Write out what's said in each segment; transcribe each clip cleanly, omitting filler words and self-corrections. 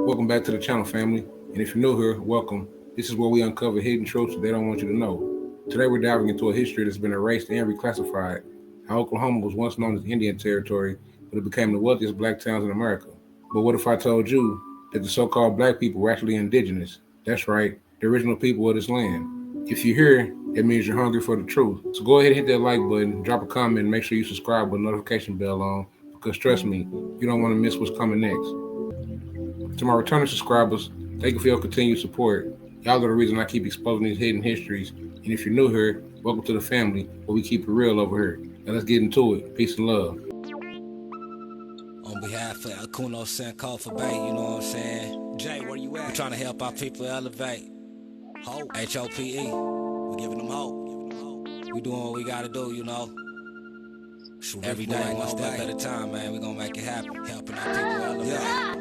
Welcome back to the channel, family. And if you're new here, welcome. This is where we uncover hidden truths that they don't want you to know. Today we're diving into a history that's been erased and reclassified. How Oklahoma was once known as Indian Territory, but it became the wealthiest black towns in America. But what if I told you that the so-called black people were actually indigenous? That's right, the original people of this land. If you're here, that means you're hungry for the truth. So go ahead and hit that like button, drop a comment, and make sure you subscribe with the notification bell on. Because trust me, you don't want to miss what's coming next. To my returning subscribers, thank you for your continued support. Y'all are the reason I keep exposing these hidden histories. And if you're new here, welcome to the family where we keep it real over here. Now let's get into it. Peace and love. On behalf of Akuno Senko for Bay, you know what I'm saying? Jay, where you at? We're trying to help our people elevate. Hope. H-O-P-E. We're giving them hope. We doing what we gotta do, you know. Every day, one step at a time, man. We gonna make it happen. Helping our people elevate. Yeah.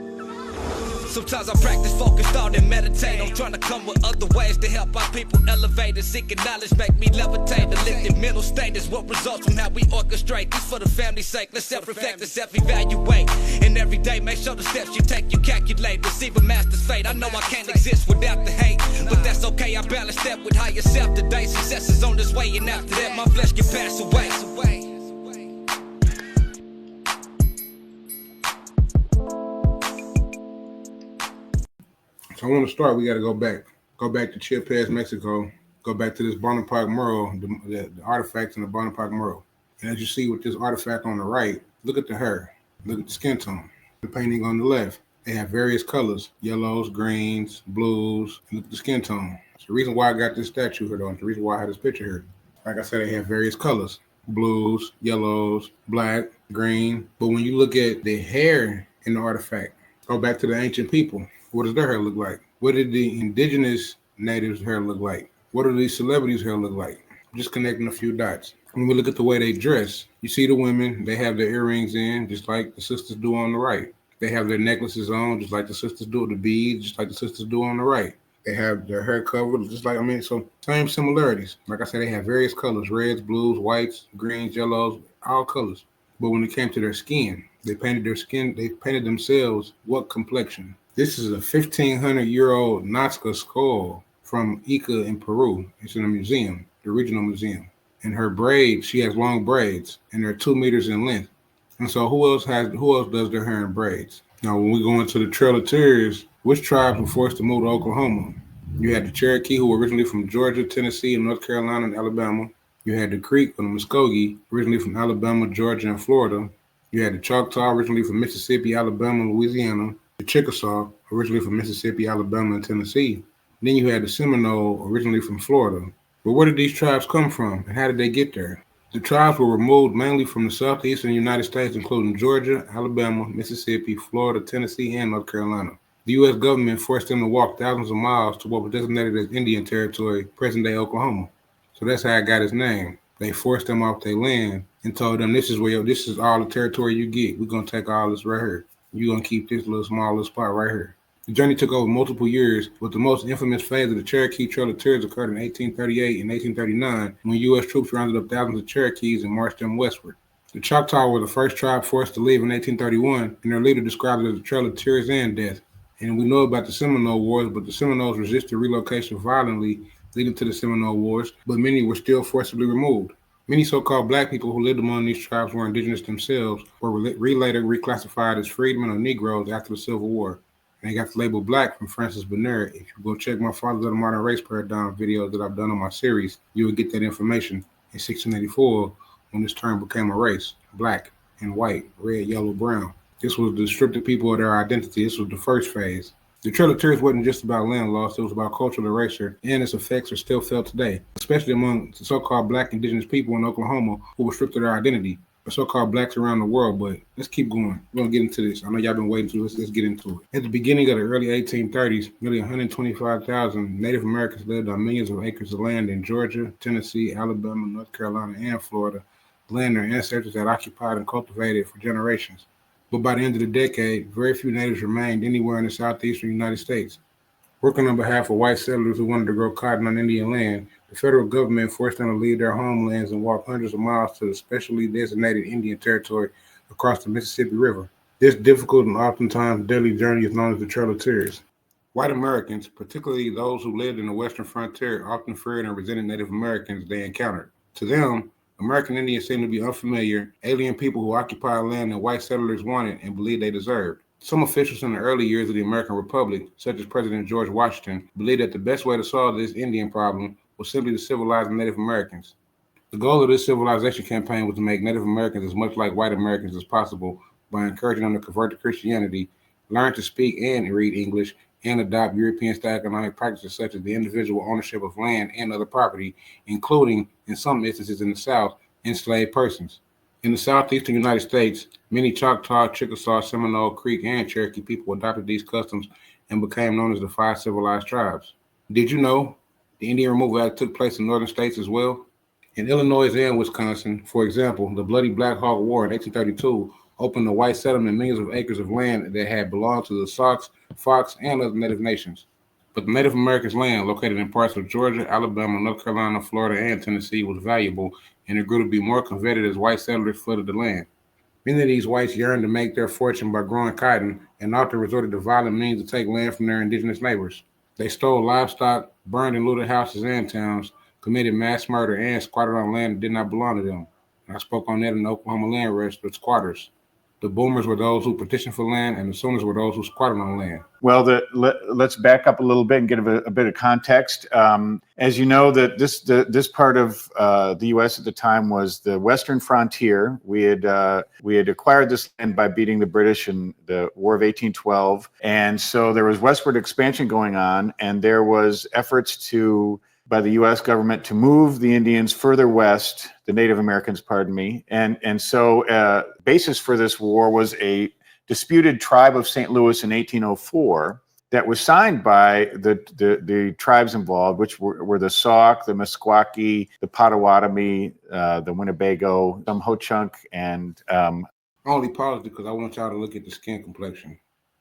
Sometimes I practice focus, thought, and meditate. I'm trying to come with other ways to help our people elevate and seeking knowledge, make me levitate. The lifted mental state is what results from how we orchestrate. This for the family's sake. Let's self-reflect and self-evaluate. And every day, make sure the steps you take, you calculate. Receive a master's fate. I know I can't exist without the hate, but that's okay. I balance that with higher self today. Success is on this way, and after that, my flesh can pass away. So I want to start. We got to go back to Chiapas, Mexico. Go back to this Bonaparte mural, the artifacts in the Bonaparte mural. And as you see with this artifact on the right, look at the hair, look at the skin tone. The painting on the left, they have various colors: yellows, greens, blues. And look at the skin tone. It's the reason why I got this statue here, though. It's the reason why I had this picture here. Like I said, they have various colors: blues, yellows, black, green. But when you look at the hair in the artifact, go back to the ancient people. What does their hair look like? What did the indigenous natives' hair look like? What do these celebrities' hair look like? Just connecting a few dots. When we look at the way they dress, you see the women, they have their earrings in, just like the sisters do on the right. They have their necklaces on, just like the sisters do, the beads, just like the sisters do on the right. They have their hair covered, just like, so same similarities. Like I said, they have various colors: reds, blues, whites, greens, yellows, all colors. But when it came to their skin, they painted themselves what complexion? This is a 1,500-year-old Nazca skull from Ica in Peru. It's in a museum, the regional museum. And her braids, she has long braids, and they're 2 meters in length. And so who else does their hair in braids? Now, when we go into the Trail of Tears, which tribes were forced to move to Oklahoma? You had the Cherokee, who were originally from Georgia, Tennessee, and North Carolina, and Alabama. You had the Creek, or the Muskogee, originally from Alabama, Georgia, and Florida. You had the Choctaw, originally from Mississippi, Alabama, and Louisiana. The Chickasaw, originally from Mississippi, Alabama, and Tennessee. Then you had the Seminole, originally from Florida. But where did these tribes come from, and how did they get there? The tribes were removed mainly from the southeastern United States, including Georgia, Alabama, Mississippi, Florida, Tennessee, and North Carolina. The U.S. government forced them to walk thousands of miles to what was designated as Indian Territory, present-day Oklahoma. So that's how it got its name. They forced them off their land and told them, this is all the territory you get. We're going to take all this right here. You're going to keep this small spot right here. The journey took over multiple years, but the most infamous phase of the Cherokee Trail of Tears occurred in 1838 and 1839 when U.S. troops rounded up thousands of Cherokees and marched them westward. The Choctaw were the first tribe forced to leave in 1831, and their leader described it as the Trail of Tears and Death. And we know about the Seminole Wars, but the Seminoles resisted relocation violently, leading to the Seminole Wars, but many were still forcibly removed. Many so-called black people who lived among these tribes were indigenous themselves, or were later reclassified as freedmen or Negroes after the Civil War. And they got the label black from Francis Bernard. If you go check my Fathers of the Modern Race Paradigm videos that I've done on my series, you will get that information. In 1684, when this term became a race, black and white, red, yellow, brown. This was to strip the people of their identity. This was the first phase. The Trail of Tears wasn't just about land loss, it was about cultural erasure, and its effects are still felt today, especially among the so-called black indigenous people in Oklahoma who were stripped of their identity, the so-called blacks around the world. But let's keep going. We're going to get into this. I know y'all been waiting to let's get into it. At the beginning of the early 1830s, nearly 125,000 Native Americans lived on millions of acres of land in Georgia, Tennessee, Alabama, North Carolina, and Florida, land their ancestors had occupied and cultivated for generations. But by the end of the decade, very few natives remained anywhere in the southeastern United States. Working on behalf of white settlers who wanted to grow cotton on Indian land, the federal government forced them to leave their homelands and walk hundreds of miles to the specially designated Indian Territory across the Mississippi River. This difficult and oftentimes deadly journey is known as the Trail of Tears. White Americans, particularly those who lived in the western frontier, often feared and resented Native Americans they encountered. To them, American Indians seemed to be unfamiliar, alien people who occupied land that white settlers wanted and believed they deserved. Some officials in the early years of the American Republic, such as President George Washington, believed that the best way to solve this Indian problem was simply to civilize the Native Americans. The goal of this civilization campaign was to make Native Americans as much like white Americans as possible by encouraging them to convert to Christianity, learn to speak and read English, and adopt European-style economic practices such as the individual ownership of land and other property, including, in some instances in the South, enslaved persons. In the southeastern United States, many Choctaw, Chickasaw, Seminole, Creek, and Cherokee people adopted these customs and became known as the five civilized tribes. Did you know the Indian Removal Act took place in northern states as well? In Illinois and Wisconsin, for example, the Bloody Black Hawk War in 1832 opened to white settlement millions of acres of land that had belonged to the Sacs, Fox, and other native nations. But the Native Americans' land, located in parts of Georgia, Alabama, North Carolina, Florida, and Tennessee, was valuable, and it grew to be more coveted as white settlers flooded the land. Many of these whites yearned to make their fortune by growing cotton and often resorted to violent means to take land from their indigenous neighbors. They stole livestock, burned and looted houses and towns, committed mass murder, and squatted on land that did not belong to them. And I spoke on that in the Oklahoma land rush with squatters. The boomers were those who petitioned for land, and the Sooners were those who squatted on land. Well, let's back up a little bit and get a bit of context. As you know, that this part of the U.S. at the time was the western frontier. We had acquired this land by beating the British in the War of 1812, and so there was westward expansion going on, and there was efforts by the U.S. government to move the Indians further west, the Native Americans, pardon me. And so basis for this war was a disputed tribe of St. Louis in 1804 that was signed by the tribes involved, which were the Sauk, the Meskwaki, the Potawatomi, the Winnebago, some Ho-Chunk, and... I only paused because I want y'all to look at the skin complexion,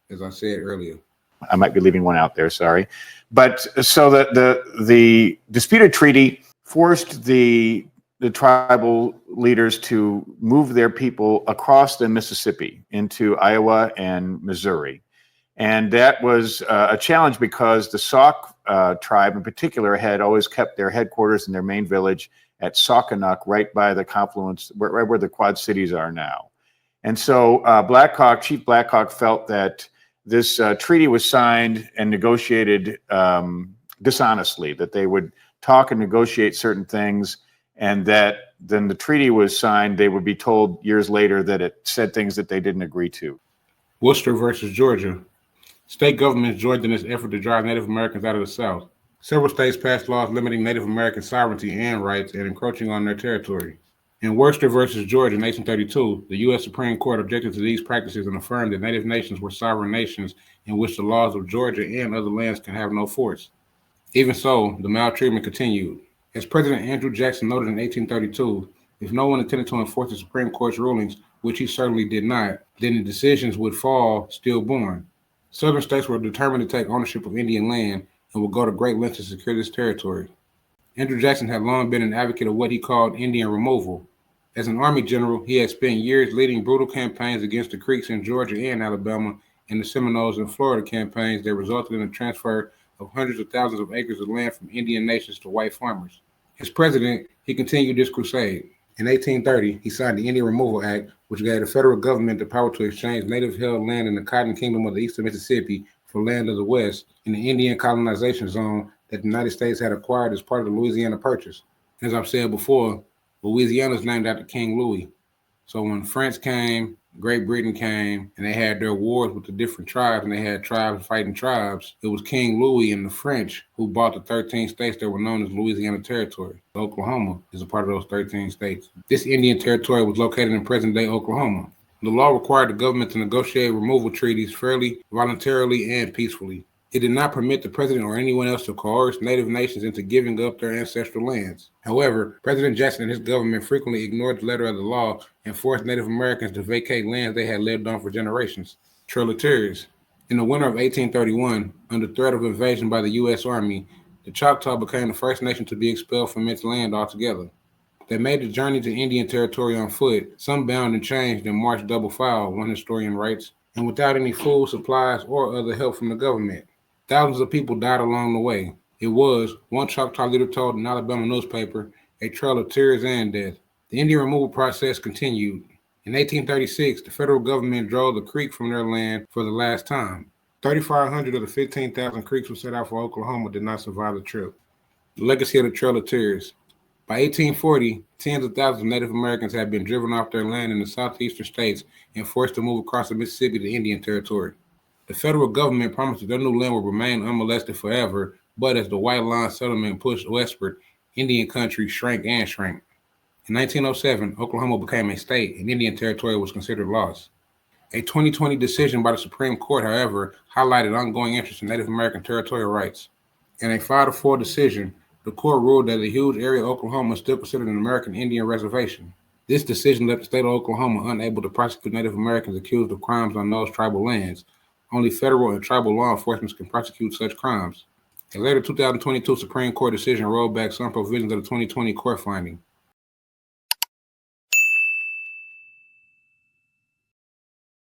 as I said earlier. I might be leaving one out there, sorry. But so the disputed treaty forced the tribal leaders to move their people across the Mississippi into Iowa and Missouri. And that was a challenge because the Sauk tribe in particular had always kept their headquarters in their main village at Saukenuk, right by the confluence, right where the Quad Cities are now. And so Chief Black Hawk felt that this treaty was signed and negotiated dishonestly, that they would talk and negotiate certain things, and that then the treaty was signed, they would be told years later that it said things that they didn't agree to. Worcester versus Georgia. State governments joined in this effort to drive Native Americans out of the South. Several states passed laws limiting Native American sovereignty and rights and encroaching on their territory. In Worcester versus Georgia in 1832, the U.S. Supreme Court objected to these practices and affirmed that Native nations were sovereign nations in which the laws of Georgia and other lands can have no force. Even so, the maltreatment continued. As President Andrew Jackson noted in 1832, if no one intended to enforce the Supreme Court's rulings, which he certainly did not, then the decisions would fall stillborn. Southern states were determined to take ownership of Indian land and would go to great lengths to secure this territory. Andrew Jackson had long been an advocate of what he called Indian removal. As an Army general, he had spent years leading brutal campaigns against the Creeks in Georgia and Alabama and the Seminoles in Florida campaigns that resulted in the transfer of hundreds of thousands of acres of land from Indian nations to white farmers. As president, he continued this crusade. In 1830, he signed the Indian Removal Act, which gave the federal government the power to exchange native-held land in the Cotton Kingdom of the Eastern Mississippi for land of the West in the Indian colonization zone that the United States had acquired as part of the Louisiana Purchase. As I've said before, Louisiana is named after King Louis. So when France came, Great Britain came, and they had their wars with the different tribes, and they had tribes fighting tribes, it was King Louis and the French who bought the 13 states that were known as Louisiana Territory. Oklahoma is a part of those 13 states. This Indian territory was located in present-day Oklahoma. The law required the government to negotiate removal treaties fairly, voluntarily, and peacefully. It did not permit the president or anyone else to coerce Native nations into giving up their ancestral lands. However, President Jackson and his government frequently ignored the letter of the law and forced Native Americans to vacate lands they had lived on for generations. Trail of Tears. In the winter of 1831, under threat of invasion by the U.S. Army, the Choctaw became the first nation to be expelled from its land altogether. They made the journey to Indian Territory on foot, some bound and chained and marched double file, one historian writes, and without any food, supplies, or other help from the government. Thousands of people died along the way. It was, one Choctaw leader told an Alabama newspaper, a trail of tears and death. The Indian removal process continued. In 1836, the federal government drove the Creek from their land for the last time. 3,500 of the 15,000 Creeks who set out for Oklahoma did not survive the trip. The legacy of the Trail of Tears. By 1840, tens of thousands of Native Americans had been driven off their land in the southeastern states and forced to move across the Mississippi to Indian Territory. The federal government promised that their new land would remain unmolested forever, but as the White Line settlement pushed westward, Indian country shrank and shrank. In 1907, Oklahoma became a state, and Indian Territory was considered lost. A 2020 decision by the Supreme Court, however, highlighted ongoing interest in Native American territorial rights. In a 5-4 decision, the court ruled that the huge area of Oklahoma is still considered an American Indian reservation. This decision left the state of Oklahoma unable to prosecute Native Americans accused of crimes on those tribal lands. Only federal and tribal law enforcement can prosecute such crimes. A later 2022 Supreme Court decision rolled back some provisions of the 2020 court finding.